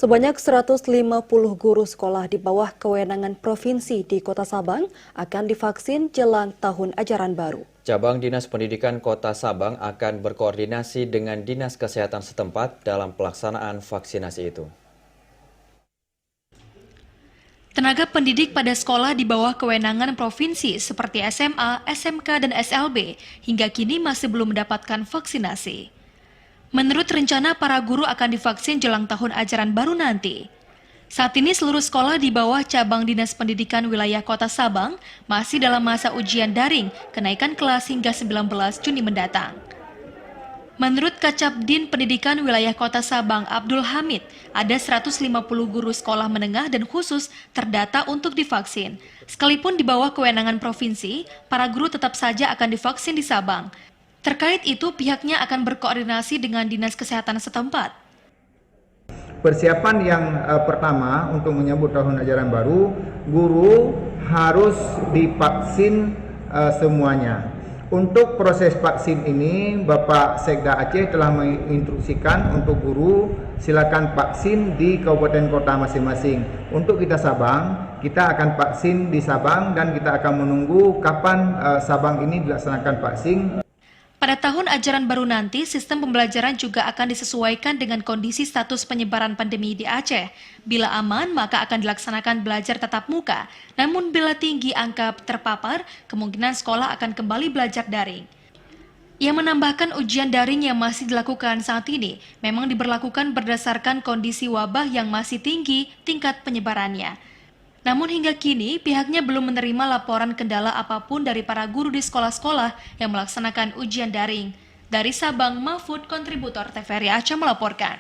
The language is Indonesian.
Sebanyak 150 guru sekolah di bawah kewenangan provinsi di Kota Sabang akan divaksin jelang tahun ajaran baru. Cabang Dinas Pendidikan Kota Sabang akan berkoordinasi dengan Dinas Kesehatan setempat dalam pelaksanaan vaksinasi itu. Tenaga pendidik pada sekolah di bawah kewenangan provinsi seperti SMA, SMK, dan SLB hingga kini masih belum mendapatkan vaksinasi. Menurut rencana, para guru akan divaksin jelang tahun ajaran baru nanti. Saat ini seluruh sekolah di bawah cabang Dinas Pendidikan Wilayah Kota Sabang masih dalam masa ujian daring kenaikan kelas hingga 19 Juni mendatang. Menurut Kacapdin Pendidikan Wilayah Kota Sabang, Abdul Hamid, ada 150 guru sekolah menengah dan khusus terdata untuk divaksin. Sekalipun di bawah kewenangan provinsi, para guru tetap saja akan divaksin di Sabang. Terkait itu, pihaknya akan berkoordinasi dengan Dinas Kesehatan setempat. Persiapan yang pertama untuk menyambut tahun ajaran baru, guru harus divaksin semuanya. Untuk proses vaksin ini, Bapak Sekda Aceh telah menginstruksikan untuk guru silakan vaksin di kabupaten kota masing-masing. Untuk kita Sabang, kita akan vaksin di Sabang dan kita akan menunggu kapan Sabang ini dilaksanakan vaksin. Pada tahun ajaran baru nanti, sistem pembelajaran juga akan disesuaikan dengan kondisi status penyebaran pandemi di Aceh. Bila aman, maka akan dilaksanakan belajar tatap muka. Namun bila tinggi angka terpapar, kemungkinan sekolah akan kembali belajar daring. Ia menambahkan ujian daring yang masih dilakukan saat ini memang diberlakukan berdasarkan kondisi wabah yang masih tinggi tingkat penyebarannya. Namun hingga kini pihaknya belum menerima laporan kendala apapun dari para guru di sekolah-sekolah yang melaksanakan ujian daring. Dari Sabang, Mahfud, kontributor TVRI Aceh melaporkan.